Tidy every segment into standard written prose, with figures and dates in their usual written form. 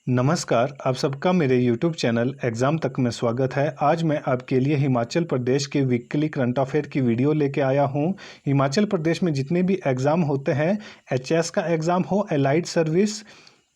नमस्कार, आप सबका मेरे YouTube चैनल एग्ज़ाम तक में स्वागत है। आज मैं आपके लिए हिमाचल प्रदेश के वीकली करंट अफेयर की वीडियो लेके आया हूँ। हिमाचल प्रदेश में जितने भी एग्ज़ाम होते हैं, एचएस का एग्ज़ाम हो, allied service,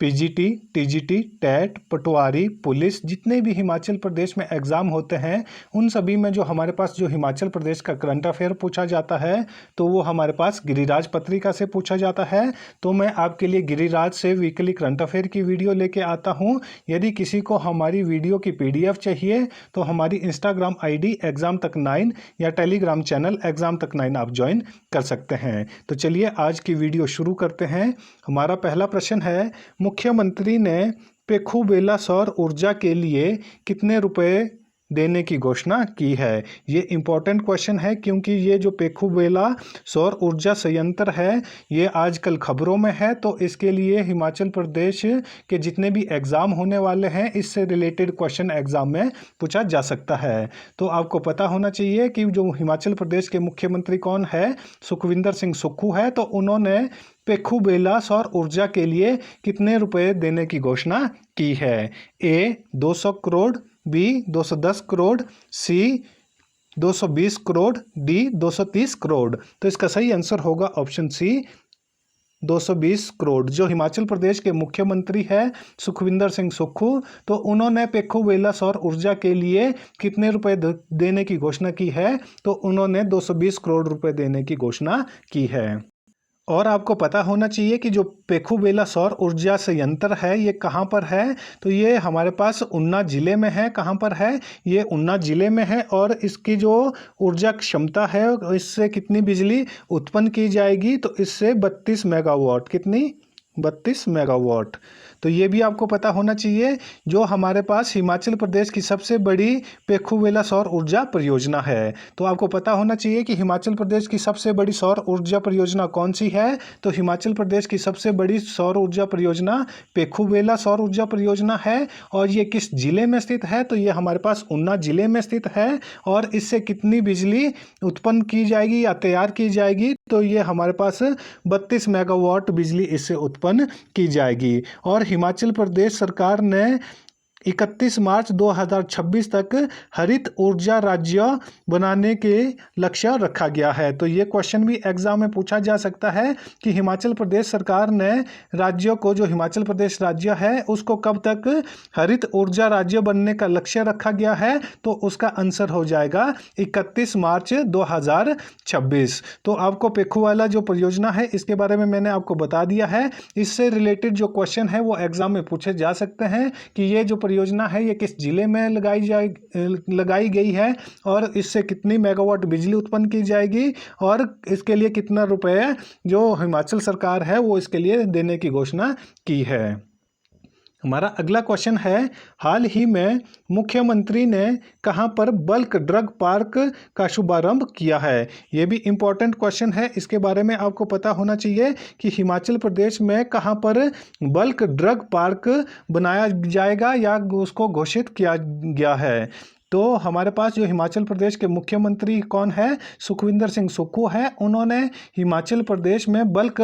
PGT, TGT, TET, patwari, police, जितने भी हिमाचल प्रदेश में एग्ज़ाम होते हैं, उन सभी में जो हमारे पास जो हिमाचल प्रदेश का करंट अफेयर पूछा जाता है, तो वो हमारे पास गिरिराज पत्रिका से पूछा जाता है। तो मैं आपके लिए गिरिराज से वीकली करंट अफेयर की वीडियो लेके आता हूँ। यदि किसी को हमारी वीडियो की पीडीएफ चाहिए तो हमारी इंस्टाग्राम आईडी एग्ज़ाम तक 9 या टेलीग्राम चैनल एग्ज़ाम तक 9 आप ज्वाइन कर सकते हैं। तो चलिए आज की वीडियो शुरू करते हैं। हमारा पहला प्रश्न है, मुख्यमंत्री ने पेखुबेला सौर ऊर्जा के लिए कितने रुपए देने की घोषणा की है। ये इम्पोर्टेंट क्वेश्चन है क्योंकि ये जो पेखुबेला सौर ऊर्जा संयंत्र है ये आजकल खबरों में है। तो इसके लिए हिमाचल प्रदेश के जितने भी एग्ज़ाम होने वाले हैं इससे रिलेटेड क्वेश्चन एग्ज़ाम में पूछा जा सकता है। तो आपको पता होना चाहिए कि जो हिमाचल प्रदेश के मुख्यमंत्री कौन है, सुखविंदर सिंह सुक्खू है। तो उन्होंने पेखुबेला सौर ऊर्जा के लिए कितने रुपए देने की घोषणा की है। ए 200 करोड़, बी 210 करोड़, सी 220 करोड़, डी 230 करोड़। तो इसका सही आंसर होगा ऑप्शन सी 220 करोड़। जो हिमाचल प्रदेश के मुख्यमंत्री है सुखविंदर सिंह सुक्खू, तो उन्होंने पेखुबेला सौर ऊर्जा के लिए कितने रुपए देने की घोषणा की है। तो उन्होंने 220 करोड़ रुपए देने की घोषणा की है। और आपको पता होना चाहिए कि जो पेखुबेला सौर ऊर्जा संयंत्र है ये कहाँ पर है। तो ये हमारे पास ऊना ज़िले में है। कहाँ पर है? ये ऊना ज़िले में है। और इसकी जो ऊर्जा क्षमता है, इससे कितनी बिजली उत्पन्न की जाएगी, तो इससे 32 मेगावाट। कितनी? 32 मेगावाट। तो ये भी आपको पता होना चाहिए। जो हमारे पास हिमाचल प्रदेश की सबसे बड़ी पेखुबेला सौर ऊर्जा परियोजना है। तो आपको पता होना चाहिए कि हिमाचल प्रदेश की सबसे बड़ी सौर ऊर्जा परियोजना कौन सी है। तो हिमाचल प्रदेश की सबसे बड़ी सौर ऊर्जा परियोजना पेखुबेला सौर ऊर्जा परियोजना है। और ये किस जिले में स्थित है? तो ये हमारे पास ऊना जिले में स्थित है। और इससे कितनी बिजली उत्पन्न की जाएगी या तैयार की जाएगी? तो ये हमारे पास 32 मेगावाट बिजली इससे उत्पन्न की जाएगी। और हिमाचल प्रदेश सरकार ने 31 मार्च 2026 तक हरित ऊर्जा राज्य बनाने के लक्ष्य रखा गया है। तो ये क्वेश्चन भी एग्जाम में पूछा जा सकता है कि हिमाचल प्रदेश सरकार ने राज्यों को, जो हिमाचल प्रदेश राज्य है, उसको कब तक हरित ऊर्जा राज्य बनने का लक्ष्य रखा गया है। तो उसका आंसर हो जाएगा 31 मार्च 2026। तो आपको पेखुवाला जो परियोजना है इसके बारे में मैंने आपको बता दिया है। इससे रिलेटेड जो क्वेश्चन है वो एग्जाम में पूछे जा सकते हैं कि ये जो परियोजना है ये किस जिले में लगाई गई है और इससे कितनी मेगावाट बिजली उत्पन्न की जाएगी और इसके लिए कितना रुपए जो हिमाचल सरकार है वो इसके लिए देने की घोषणा की है। हमारा अगला क्वेश्चन है, हाल ही में मुख्यमंत्री ने कहां पर बल्क ड्रग पार्क का शुभारंभ किया है। यह भी इंपॉर्टेंट क्वेश्चन है। इसके बारे में आपको पता होना चाहिए कि हिमाचल प्रदेश में कहां पर बल्क ड्रग पार्क बनाया जाएगा या उसको घोषित किया गया है। तो हमारे पास जो हिमाचल प्रदेश के मुख्यमंत्री कौन है, सुखविंदर सिंह सुक्खू है। उन्होंने हिमाचल प्रदेश में बल्क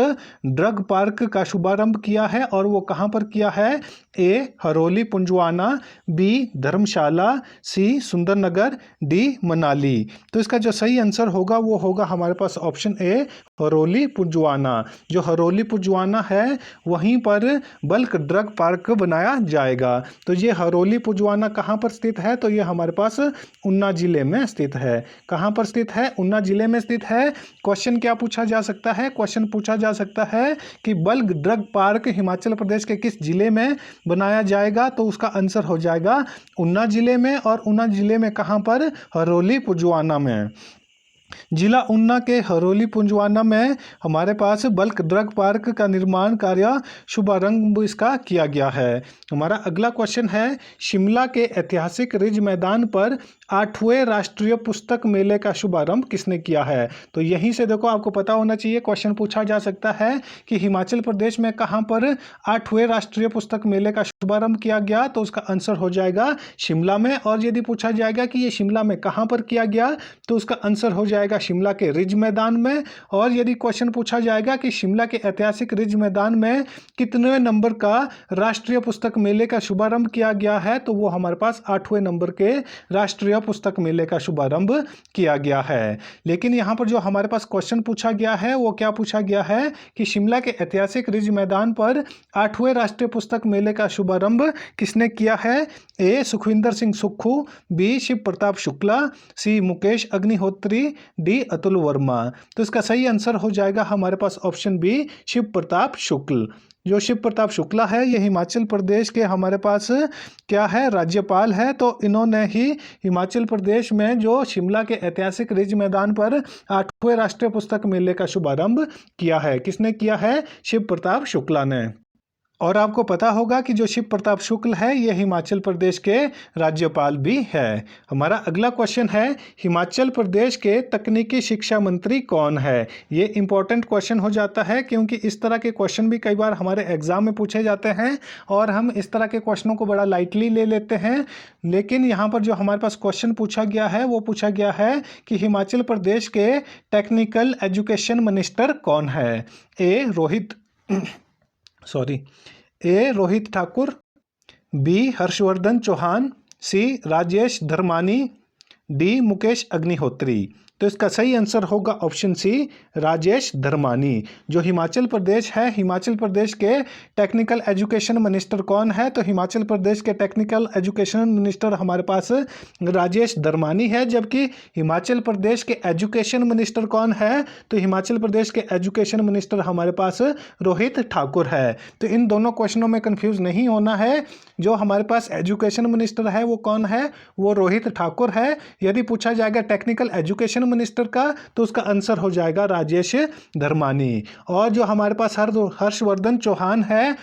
ड्रग पार्क का शुभारंभ किया है और वो कहाँ पर किया है। ए हरोली पुंजवाना, बी धर्मशाला, सी सुंदरनगर, डी मनाली। तो इसका जो सही आंसर होगा वो होगा हमारे पास ऑप्शन ए हरोली पुंजवाना। जो हरोली पुंजवाना है वहीं पर बल्क ड्रग पार्क बनाया जाएगा। तो ये हरोली पुंजवाना कहाँ पर स्थित है? तो ये हमारे पास ऊना जिले में स्थित है। कहाँ पर स्थित है? ऊना जिले में स्थित है। क्वेश्चन क्या पूछा जा सकता है? क्वेश्चन पूछा जा सकता है कि bulk drug park Himachal Pradesh के किस जिले में बनाया जाएगा। तो उसका आंसर हो जाएगा ऊना जिले में। और ऊना जिले में कहाँ पर? हरोली पुंजवाना में। जिला ऊना के हरोली पुंजवाना में हमारे पास बल्क ड्रग पार्क का निर्माण कार्य शुभारंभ इसका किया गया है। हमारा अगला क्वेश्चन है, शिमला के ऐतिहासिक रिज मैदान पर 8वें राष्ट्रीय पुस्तक मेले का शुभारंभ किसने किया है? तो यहीं से देखो आपको पता होना चाहिए, क्वेश्चन पूछा जा सकता है कि हिमाचल प्रदेश में कहां पर 8वें राष्ट्रीय पुस्तक मेले का शुभारंभ किया गया, तो उसका आंसर हो जाएगा शिमला में। और यदि पूछा जाएगा कि ये शिमला में कहां पर किया गया, तो उसका आंसर हो जाएगा शिमला के रिज मैदान में। और यदि क्वेश्चन पूछा जाएगा कि शिमला के ऐतिहासिक रिज मैदान में कितने नंबर का राष्ट्रीय पुस्तक मेले का शुभारंभ किया गया है, तो वो हमारे पास 8वें नंबर के राष्ट्रीय पुस्तक मेले का शुभारंभ किया गया है। लेकिन यहाँ पर जो हमारे पास क्वेश्चन पूछा गया है वो क्या पूछा गया है कि शिमला के ऐतिहासिक रिज मैदान पर 8वें राष्ट्रीय पुस्तक मेले का शुभारंभ किसने किया है? ए सुखविंदर सिंह सुक्खू, बी शिव प्रताप शुक्ला, सी मुकेश अग्निहोत्री, डी अतुल वर्मा। तो इसका सही आंसर हो जाएगा हमारे पास ऑप्शन बी, शिव प्रताप शुक्ल। जो शिव प्रताप शुक्ला है ये हिमाचल प्रदेश के हमारे पास क्या है, राज्यपाल है। तो इन्होंने ही हिमाचल प्रदेश में जो शिमला के ऐतिहासिक रिज मैदान पर 8वें राष्ट्रीय पुस्तक मेले का शुभारंभ किया है। किसने किया है? शिव प्रताप शुक्ला ने। और आपको पता होगा कि जो शिव प्रताप शुक्ल है ये हिमाचल प्रदेश के राज्यपाल भी है। हमारा अगला क्वेश्चन है, हिमाचल प्रदेश के तकनीकी शिक्षा मंत्री कौन है? ये इंपॉर्टेंट क्वेश्चन हो जाता है क्योंकि इस तरह के क्वेश्चन भी कई बार हमारे एग्जाम में पूछे जाते हैं और हम इस तरह के क्वेश्चनों को बड़ा लाइटली ले लेते हैं। लेकिन यहाँ पर जो हमारे पास क्वेश्चन पूछा गया है वो पूछा गया है कि हिमाचल प्रदेश के टेक्निकल एजुकेशन मिनिस्टर कौन है? ए रोहित ठाकुर, बी हर्षवर्धन चौहान, सी राजेश धर्मानी, डी मुकेश अग्निहोत्री। तो इसका सही आंसर होगा ऑप्शन सी, राजेश धर्मानी। जो हिमाचल प्रदेश है, हिमाचल प्रदेश के टेक्निकल एजुकेशन मिनिस्टर कौन है? तो हिमाचल प्रदेश के टेक्निकल एजुकेशन मिनिस्टर हमारे पास राजेश धर्मानी है। जबकि हिमाचल प्रदेश के एजुकेशन मिनिस्टर कौन है? तो हिमाचल प्रदेश के एजुकेशन मिनिस्टर हमारे पास रोहित ठाकुर है। तो इन दोनों क्वेश्चनों में कंफ्यूज नहीं होना है। जो हमारे पास एजुकेशन मिनिस्टर है वो कौन है? वो रोहित ठाकुर है। यदि पूछा जाएगा टेक्निकल एजुकेशन मिनिस्टर का, तो उसका आंसर हो जाएगा राजेश धर्मानी। और जो हमारे पास हर्षवर्धन चौहान है,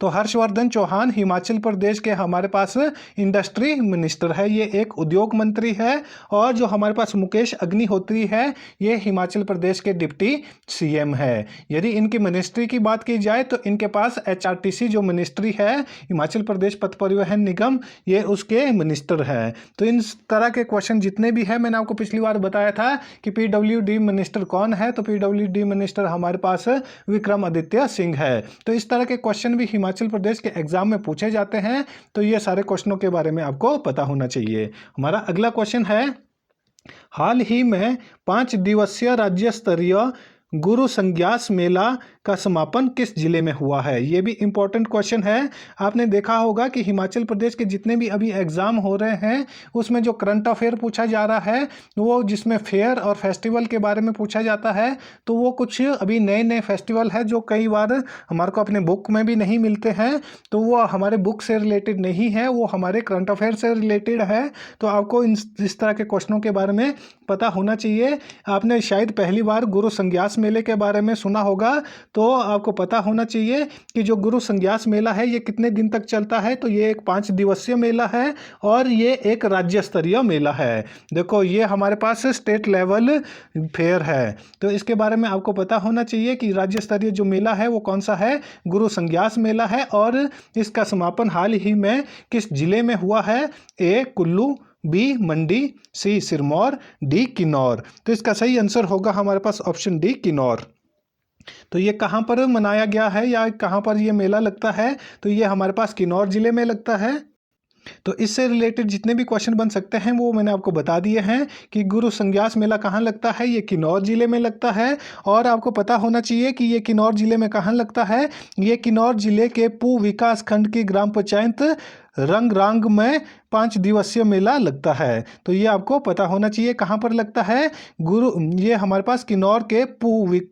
तो हर्षवर्धन चौहान हिमाचल प्रदेश के हमारे पास इंडस्ट्री मिनिस्टर है, ये एक उद्योग मंत्री है। और जो हमारे पास मुकेश अग्निहोत्री है ये हिमाचल प्रदेश के डिप्टी सीएम है। यदि इनकी मिनिस्ट्री की बात की जाए तो इनके पास एचआरटीसी जो मिनिस्ट्री है, हिमाचल प्रदेश पथ परिवहन निगम, ये उसके मिनिस्टर हैं। तो इन तरह के क्वेश्चन जितने भी हैं, मैंने आपको पिछली बार बताया था कि पीडब्ल्यूडी मिनिस्टर कौन है, तो पीडब्ल्यूडी मिनिस्टर हमारे पास विक्रमादित्य सिंह है। तो इस तरह के क्वेश्चन भी हिमाचल प्रदेश के एग्जाम में पूछे जाते हैं। तो ये सारे क्वेश्चनों के बारे में आपको पता होना चाहिए। हमारा अगला क्वेश्चन है, हाल ही में 5 दिवसीय राज्य स्तरीय गुरु संज्ञास मेला का समापन किस जिले में हुआ है? ये भी इंपॉर्टेंट क्वेश्चन है। आपने देखा होगा कि हिमाचल प्रदेश के जितने भी अभी एग्जाम हो रहे हैं उसमें जो करंट अफेयर पूछा जा रहा है, वो जिसमें फेयर और फेस्टिवल के बारे में पूछा जाता है, तो वो कुछ अभी नए नए फेस्टिवल है जो कई बार हमारे को अपने बुक में भी नहीं मिलते हैं। तो वो हमारे बुक से रिलेटेड नहीं है, वो हमारे करंट अफेयर से रिलेटेड है। तो आपको इस तरह के क्वेश्चनों के बारे में पता होना चाहिए। आपने शायद पहली बार गुरु संज्ञास मेले के बारे में सुना होगा, तो आपको पता होना चाहिए कि जो गुरु संज्ञास मेला है ये कितने दिन तक चलता है। तो ये एक 5 दिवसीय मेला है और ये एक राज्य स्तरीय मेला है। देखो ये हमारे पास स्टेट लेवल फेयर है, तो इसके बारे में आपको पता होना चाहिए कि राज्य स्तरीय जो मेला है वो कौन सा है, गुरु संज्ञास मेला है। और इसका समापन हाल ही में किस जिले में हुआ है? ए कुल्लू, बी मंडी, सी सिरमौर, डी किन्नौर। तो इसका सही आंसर होगा हमारे पास ऑप्शन डी किन्नौर। तो ये कहाँ पर मनाया गया है या कहाँ पर ये मेला लगता है? तो ये हमारे पास किन्नौर जिले में लगता है। तो इससे रिलेटेड जितने भी क्वेश्चन बन सकते हैं वो मैंने आपको बता दिए हैं कि गुरु संज्ञास मेला कहाँ लगता है, ये किन्नौर जिले में लगता है। और आपको पता होना चाहिए कि ये किन्नौर जिले में कहाँ लगता है। ये किन्नौर जिले के पू विकास खंड की ग्राम पंचायत रंगरांग में 5 दिवसीय मेला लगता है। तो ये आपको पता होना चाहिए कहाँ पर लगता है। ये हमारे पास किन्नौर के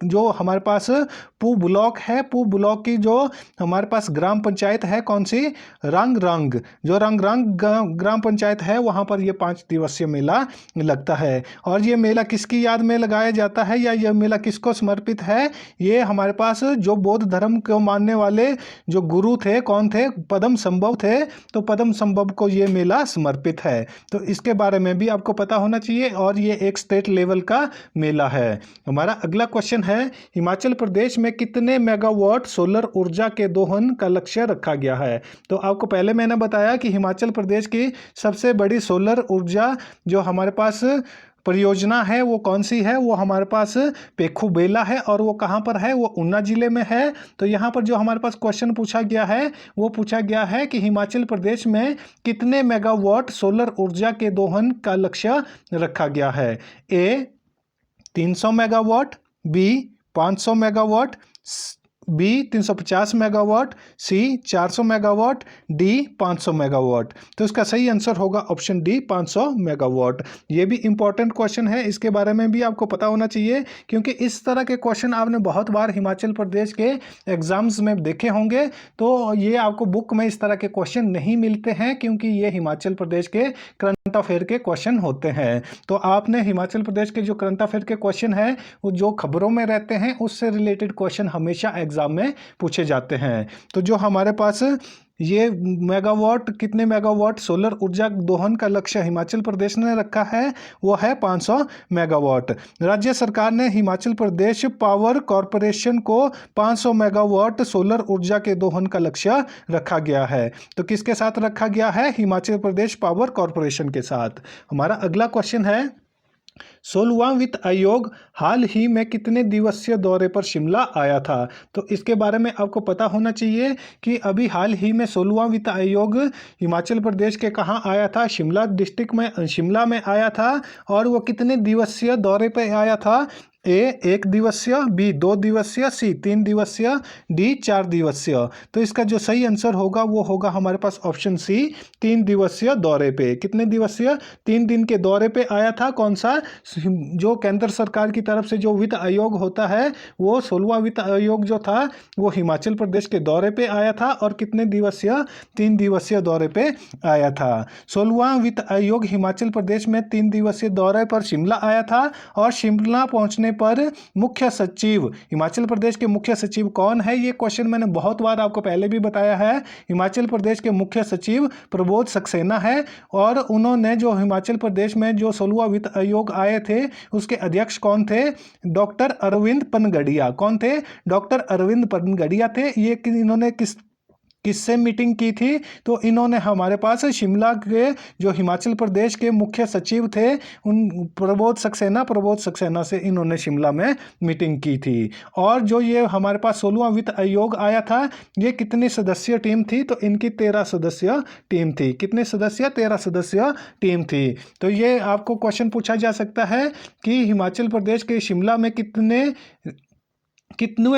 जो हमारे पास पू ब्लॉक है, पू ब्लॉक की जो हमारे पास ग्राम पंचायत है कौन सी, रंगरंग, जो रंगरंग ग्राम पंचायत है वहाँ पर ये 5 दिवसीय मेला लगता है। और ये मेला किसकी याद में लगाया जाता है या यह मेला किसको समर्पित है? ये हमारे पास जो बौद्ध धर्म को मानने वाले जो गुरु थे, कौन थे, पद्म संभव थे। तो पद्म संभव को ये मेला मेला समर्पित है। तो इसके बारे में भी आपको पता होना चाहिए और ये एक स्टेट लेवल का मेला है। हमारा अगला क्वेश्चन है, हिमाचल प्रदेश में कितने मेगावाट सोलर ऊर्जा के दोहन का लक्ष्य रखा गया है। तो आपको पहले मैंने बताया कि हिमाचल प्रदेश की सबसे बड़ी सोलर ऊर्जा जो हमारे पास परियोजना है वो कौन सी है, वो हमारे पास पेखू बेला है और वो कहाँ पर है, वो ऊना जिले में है। तो यहाँ पर जो हमारे पास क्वेश्चन पूछा गया है वो पूछा गया है कि हिमाचल प्रदेश में कितने मेगावाट सोलर ऊर्जा के दोहन का लक्ष्य रखा गया है। A 300 megawatt, B 500 megawatt, B 350 megawatt, C 400 megawatt, D 500 megawatt. तो इसका सही आंसर होगा ऑप्शन डी 500 मेगावाट। ये भी इंपॉर्टेंट क्वेश्चन है, इसके बारे में भी आपको पता होना चाहिए क्योंकि इस तरह के क्वेश्चन आपने बहुत बार हिमाचल प्रदेश के एग्जाम्स में देखे होंगे। तो ये आपको बुक में इस तरह के क्वेश्चन नहीं मिलते हैं क्योंकि ये हिमाचल प्रदेश के करंट अफेयर के क्वेश्चन होते हैं। तो आपने हिमाचल प्रदेश के जो करंट अफेयर के क्वेश्चन है वो जो खबरों में रहते हैं उससे रिलेटेड क्वेश्चन हमेशा एग्जाम में पूछे जाते हैं। तो जो हमारे पास ये मेगावाट, कितने मेगावाट सोलर ऊर्जा दोहन का लक्ष्य हिमाचल प्रदेश ने रखा है वो है 500 मेगावाट। राज्य सरकार ने हिमाचल प्रदेश पावर कॉरपोरेशन को 500 मेगावाट सोलर ऊर्जा के दोहन का लक्ष्य रखा गया है। तो किसके साथ रखा गया है, हिमाचल प्रदेश पावर कॉरपोरेशन के साथ। हमारा अगला क्वेश्चन है, 16वां वित्त आयोग हाल ही में कितने दिवसीय दौरे पर शिमला आया था। तो इसके बारे में आपको पता होना चाहिए कि अभी हाल ही में 16वां वित्त आयोग हिमाचल प्रदेश के कहाँ आया था, शिमला डिस्ट्रिक्ट में, शिमला में आया था। और वो कितने दिवसीय दौरे पर आया था, ए 1 दिवसीय, बी 2 दिवसीय, सी 3 दिवसीय, डी 4 दिवसीय। तो इसका जो सही आंसर होगा वो होगा हमारे पास ऑप्शन सी 3 दिवसीय दौरे पे। कितने दिवसीय, 3 दिन के दौरे पे आया था। कौन सा, जो केंद्र सरकार की तरफ से जो वित्त आयोग होता है वो 16वां वित्त आयोग जो था वो हिमाचल प्रदेश के दौरे पे आया था और कितने दिवसीय, 3 दिवसीय दौरे पे आया था। 16वां वित्त आयोग हिमाचल प्रदेश में 3 दिवसीय दौरे पर शिमला आया था और शिमला पहुंचने पर मुख्य सचिव, हिमाचल प्रदेश के मुख्य सचिव कौन है, ये क्वेश्चन मैंने बहुत बार आपको पहले भी बताया है। हिमाचल प्रदेश के मुख्य सचिव प्रबोध सक्सेना है और उन्होंने जो हिमाचल प्रदेश में जो 16वां वित्त आयोग आए थे उसके अध्यक्ष कौन थे, डॉक्टर अरविंद पनगड़िया। कौन थे, डॉक्टर अरविंद पनगड़िया थे। ये इन्होंने किससे मीटिंग की थी, तो इन्होंने हमारे पास शिमला के जो हिमाचल प्रदेश के मुख्य सचिव थे उन प्रबोध सक्सेना से इन्होंने शिमला में मीटिंग की थी। और जो ये हमारे पास 16वां वित्त आयोग आया था ये कितनी सदस्यीय टीम थी, तो इनकी 13 सदस्यीय टीम थी। कितने सदस्य, 13 सदस्यीय टीम थी। तो ये आपको क्वेश्चन पूछा जा सकता है कि हिमाचल प्रदेश के शिमला में कितने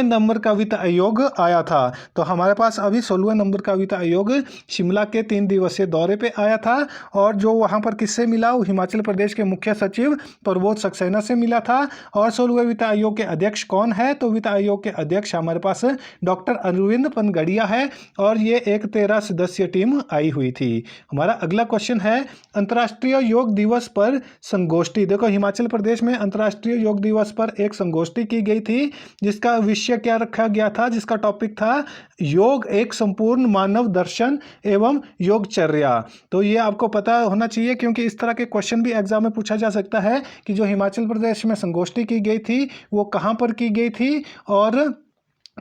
नंबर का वित्त आयोग आया था। तो हमारे पास अभी 16वें नंबर का वित्त आयोग शिमला के 3 दिवसीय दौरे पे आया था और जो वहाँ पर किससे मिला, वो हिमाचल प्रदेश के मुख्य सचिव प्रबोध सक्सेना से मिला था। और 16वें वित्त आयोग के अध्यक्ष कौन है, तो वित्त आयोग के अध्यक्ष हमारे पास डॉक्टर अरविंद पनगड़िया है और ये एक 13 सदस्यीय टीम आई हुई थी। हमारा अगला क्वेश्चन है, अंतर्राष्ट्रीय योग दिवस पर संगोष्ठी। देखो हिमाचल प्रदेश में अंतर्राष्ट्रीय योग दिवस पर एक संगोष्ठी की गई थी जिसका विषय क्या रखा गया था, जिसका टॉपिक था योग एक संपूर्ण मानव दर्शन एवं योगचर्या। तो ये आपको पता होना चाहिए क्योंकि इस तरह के क्वेश्चन भी एग्जाम में पूछा जा सकता है कि जो हिमाचल प्रदेश में संगोष्ठी की गई थी वो कहाँ पर की गई थी और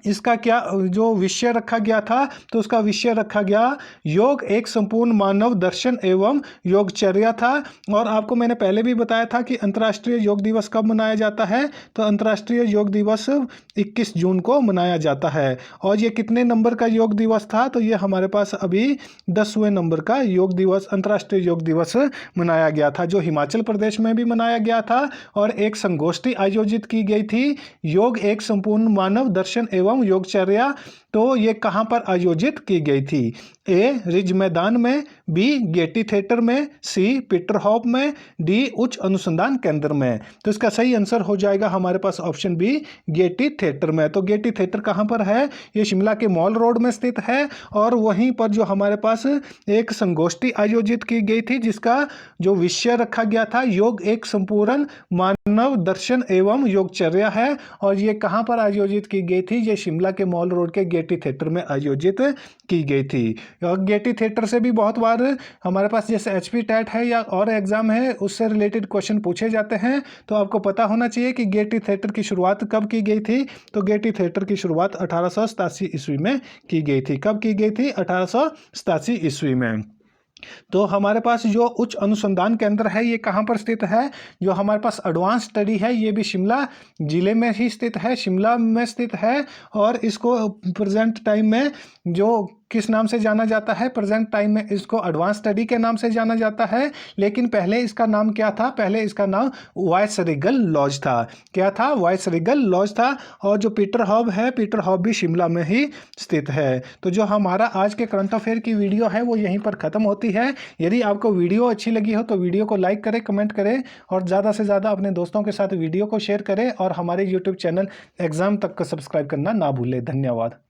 इसका क्या जो विषय रखा गया था, तो उसका विषय रखा गया योग एक संपूर्ण मानव दर्शन एवं योगचर्या था। और आपको मैंने पहले भी बताया था कि अंतर्राष्ट्रीय योग दिवस कब मनाया जाता है, तो अंतर्राष्ट्रीय योग दिवस 21 जून को मनाया जाता है। और ये कितने नंबर का योग दिवस था, तो ये हमारे पास अभी 10वें नंबर का योग दिवस, अंतर्राष्ट्रीय योग दिवस मनाया गया था जो हिमाचल प्रदेश में भी मनाया गया था। और एक संगोष्ठी आयोजित की गई थी योग एक संपूर्ण मानव दर्शन एवं योगचर्या। तो ये कहाँ पर आयोजित की गई थी, ए रिज मैदान में, बी गेटी थिएटर में, सी पीटरहॉफ में, डी उच्च अनुसंधान केंद्र में। तो इसका सही आंसर हो जाएगा हमारे पास ऑप्शन बी गेटी थिएटर में। तो गेटी थिएटर कहाँ पर है, ये शिमला के मॉल रोड में स्थित है और वहीं पर जो हमारे पास एक संगोष्ठी आयोजित की गई थी जिसका जो विषय रखा गया था योग एक संपूर्ण मानव दर्शन एवं योगचर्या है। और ये कहाँ पर आयोजित की गई थी, ये शिमला के मॉल रोड के गेटी थिएटर में आयोजित की गई थी। और गेटी थिएटर से भी बहुत बार हमारे पास जैसे HP टेट है या और एग्ज़ाम है उससे रिलेटेड क्वेश्चन पूछे जाते हैं। तो आपको पता होना चाहिए कि गेटी थिएटर की शुरुआत कब की गई थी। तो गेटी थिएटर की शुरुआत 1887 ईस्वी में की गई थी। कब की गई थी? 1887 ईस्वी में। तो हमारे पास जो उच्च अनुसंधान केंद्र है ये कहाँ पर स्थित है? जो हमारे पास एडवांस स्टडी है ये भी शिमला जिले में ही स्थित है, शिमला में स्थित है। और इसको प्रेजेंट टाइम में जो किस नाम से जाना जाता है? प्रेजेंट टाइम में इसको एडवांस स्टडी के नाम से जाना जाता है। लेकिन पहले इसका नाम क्या था? पहले इसका नाम वाइसरेगल लॉज था। क्या था? वाइसरेगल लॉज था। और जो पीटर हॉब है, पीटर हॉब भी शिमला में ही स्थित है। तो जो हमारा आज के करंट अफेयर की वीडियो है वो यहीं पर ख़त्म होती है। यदि आपको वीडियो अच्छी लगी हो तो वीडियो को लाइक करें, कमेंट करें और ज़्यादा से ज़्यादा अपने दोस्तों के साथ वीडियो को शेयर करें और हमारे यूट्यूब चैनल एग्ज़ाम तक को सब्सक्राइब करना ना भूलें। धन्यवाद।